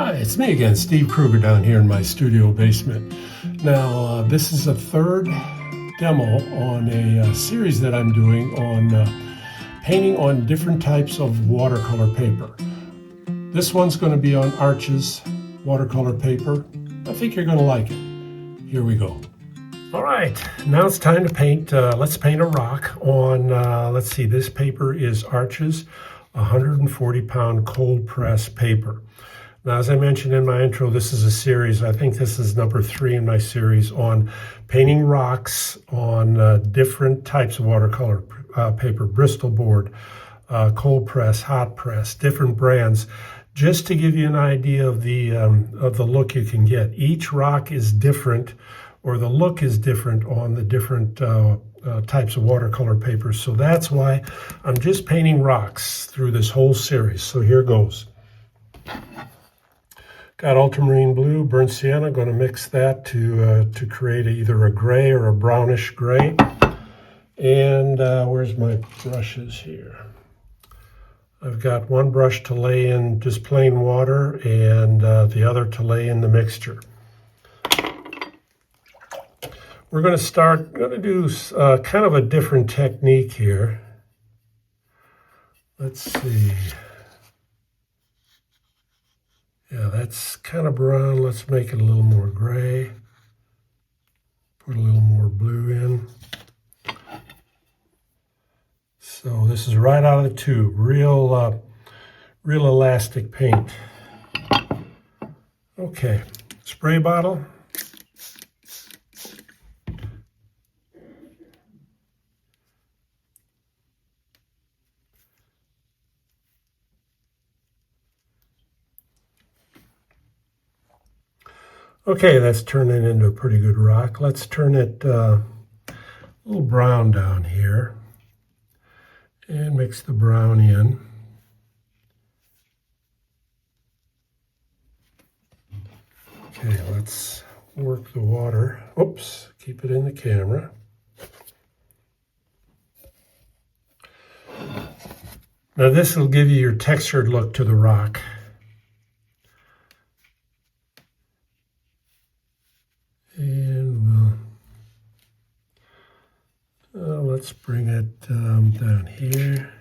Hi, it's me again, Steve Krueger, down here in my studio basement. Now, this is a third demo on a series that I'm doing on painting on different types of watercolor paper. This one's going to be on Arches watercolor paper. I think you're going to like it. Here we go. All right, now it's time to paint. Let's paint a rock on, let's see, this paper is Arches 140-pound cold press paper. Now, as I mentioned in my intro, this is a series. I think this is number 3 in my series on painting rocks on different types of watercolor paper, Bristol board, cold press, hot press, different brands, just to give you an idea of the look you can get. Each rock is different, or the look is different on the different types of watercolor papers. So that's why I'm just painting rocks through this whole series. So here goes. Got ultramarine blue, burnt sienna. Going to mix that to create either a gray or a brownish gray. And where's my brushes here? I've got one brush to lay in just plain water and the other to lay in the mixture. We're going to do kind of a different technique here. Let's see. Yeah, that's kind of brown. Let's make it a little more gray. Put a little more blue in. So this is right out of the tube. Real elastic paint. Okay, spray bottle. Okay, that's turning into a pretty good rock. Let's turn it a little brown down here and mix the brown in. Okay, let's work the water. Oops, keep it in the camera. Now this will give you your textured look to the rock. And let's bring it down here.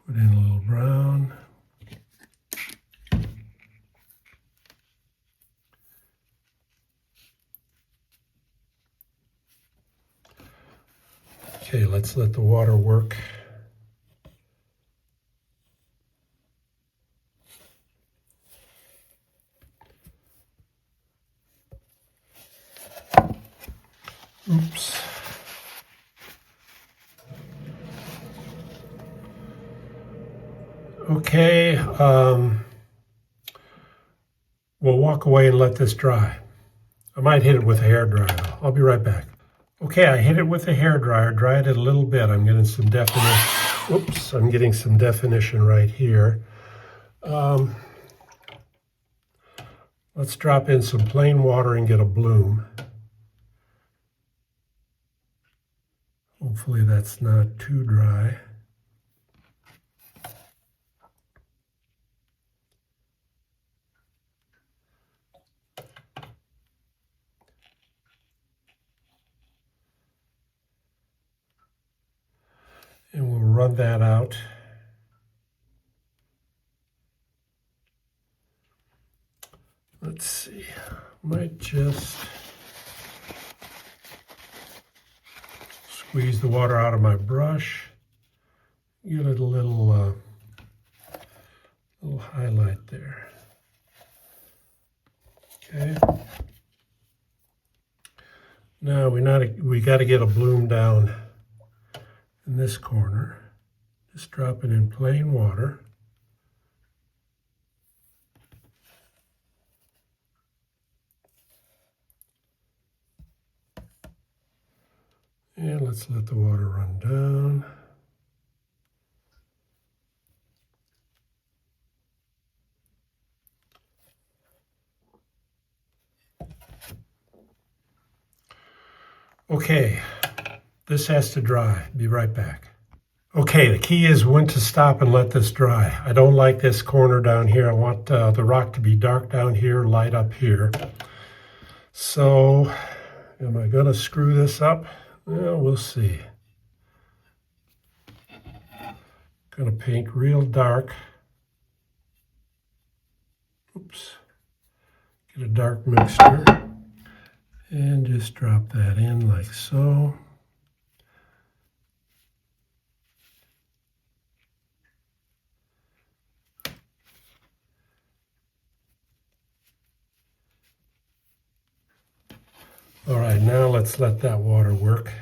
Put in a little brown. Okay, let's let the water work. Oops. Okay, we'll walk away and let this dry. I might hit it with a hairdryer. I'll be right back. Okay, I hit it with a hairdryer, dried it a little bit. I'm getting some definition. Oops, I'm getting some definition right here. Let's drop in some plain water and get a bloom. Hopefully that's not too dry. And we'll run that out. Let's see, might just squeeze the water out of my brush, get it a little highlight there. Okay. Now we got to get a bloom down in this corner. Just drop it in plain water. And let's let the water run down. Okay, this has to dry. Be right back. Okay, the key is when to stop and let this dry. I don't like this corner down here. I want the rock to be dark down here, light up here. So, am I gonna screw this up? Well, we'll see. Gonna paint real dark. Oops. Get a dark mixture and just drop that in like so. All right, now let's let that water work.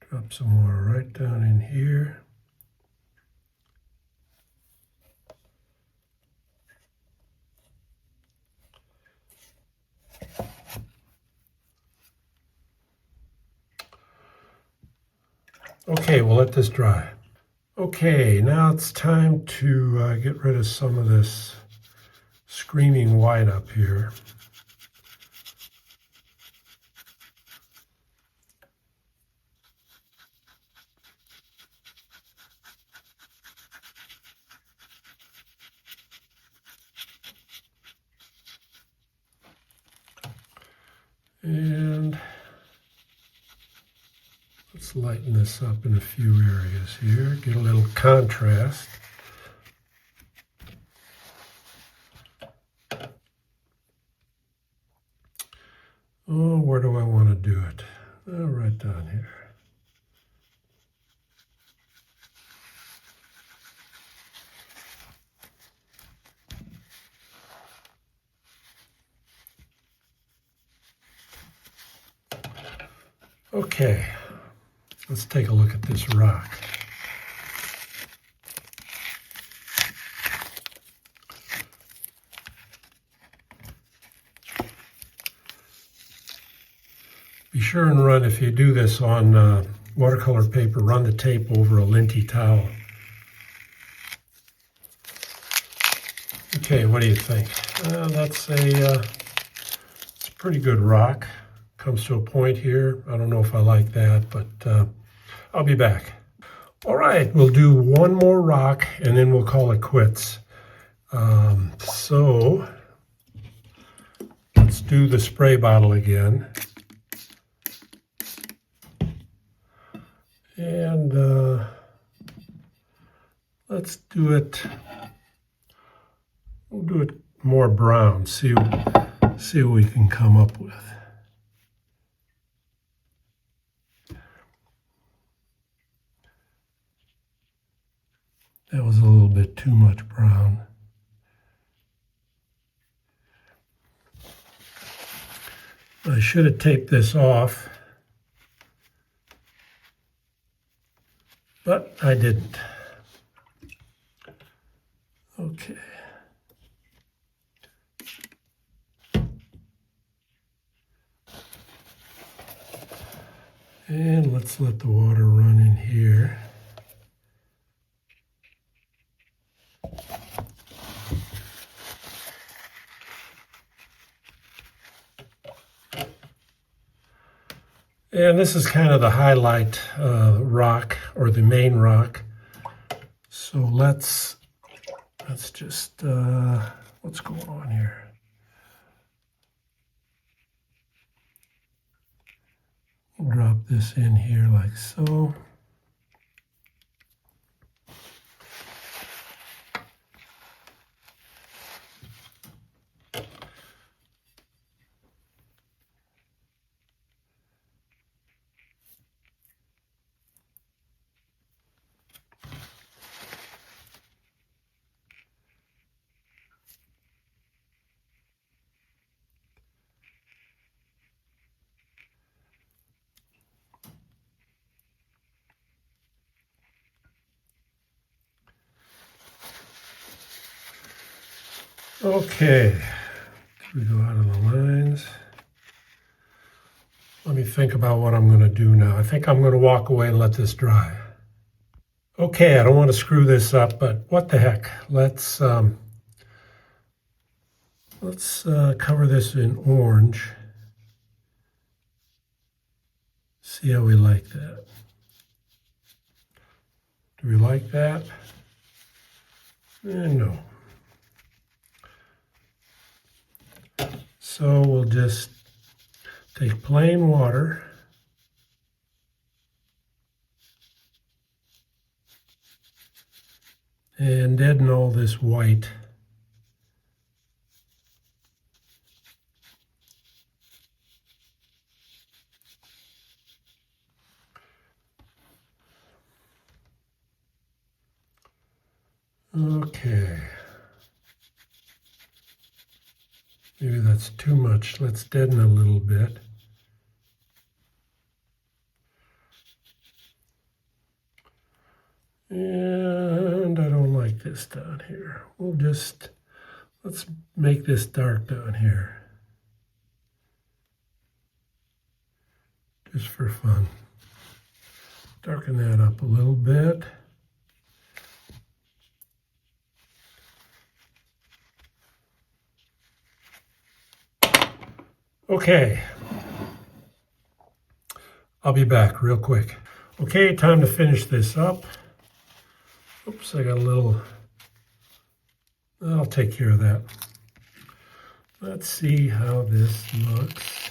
Drop some water right down in here. Okay, we'll let this dry. Okay, now it's time to get rid of some of this screaming white up here. And let's lighten this up in a few areas here, get a little contrast. Oh, where do I want to do it? Oh, right down here. Okay, let's take a look at this rock. Be sure and run, if you do this on watercolor paper, run the tape over a linty towel. Okay, what do you think? It's a pretty good rock. Comes to a point here. I don't know if I like that, but I'll be back. All right, we'll do one more rock and then we'll call it quits. So let's do the spray bottle again. And let's do it, we'll do it more brown, see what we can come up with. That was a little bit too much brown. I should have taped this off, but I didn't. Okay. And let's let the water run in here. And this is kind of the highlight rock, or the main rock. So let's just, what's going on here? We'll drop this in here like so. Okay, we go out of the lines. Let me think about what I'm going to do now. I think I'm going to walk away and let this dry. Okay, I don't want to screw this up, but what the heck. Let's Let's cover this in orange. See how we like that. Do we like that? No. So we'll just take plain water and deaden all this white. Okay. Maybe that's too much. Let's deaden a little bit. And I don't like this down here. Let's make this dark down here. Just for fun. Darken that up a little bit. Okay, I'll be back real quick. Okay, time to finish this up. Oops, I got a little, I'll take care of that. Let's see how this looks.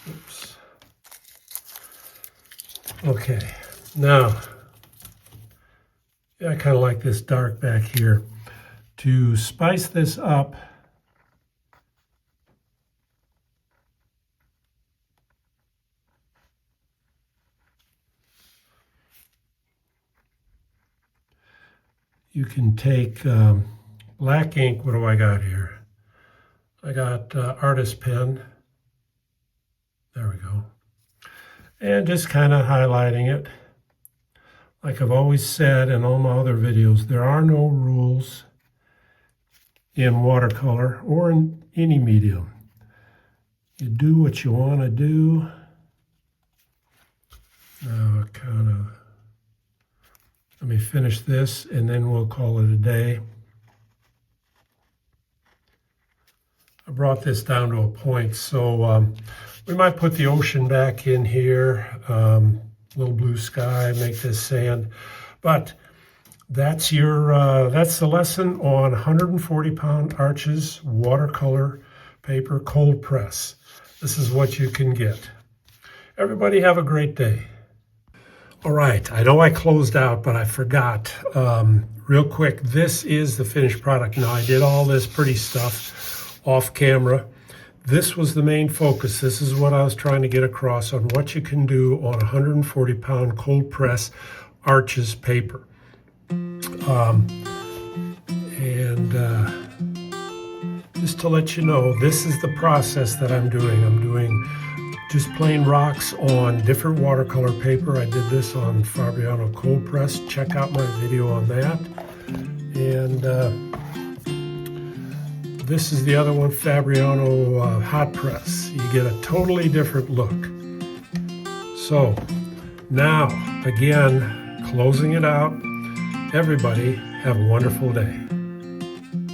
Oops. Okay, now, I kind of like this dark back here. To spice this up, you can take black ink. What do I got here? I got artist pen. There we go. And just kind of highlighting it. Like I've always said in all my other videos, there are no rules in watercolor or in any medium. You do what you want to do. Now let me finish this and then we'll call it a day. I brought this down to a point, so we might put the ocean back in here, little blue sky, make this sand. But that's that's the lesson on 140-pound arches, watercolor paper, cold press. This is what you can get. Everybody have a great day. All right, I know I closed out, but I forgot. Real quick, this is the finished product. Now, I did all this pretty stuff off camera. This was the main focus. This is what I was trying to get across on what you can do on 140-pound cold press arches paper. Just to let you know, this is the process that I'm doing. I'm doing just plain rocks on different watercolor paper. I did this on Fabriano cold press. Check out my video on that. And this is the other one, Fabriano hot press. You get a totally different look. So now, again, closing it out. Everybody have a wonderful day.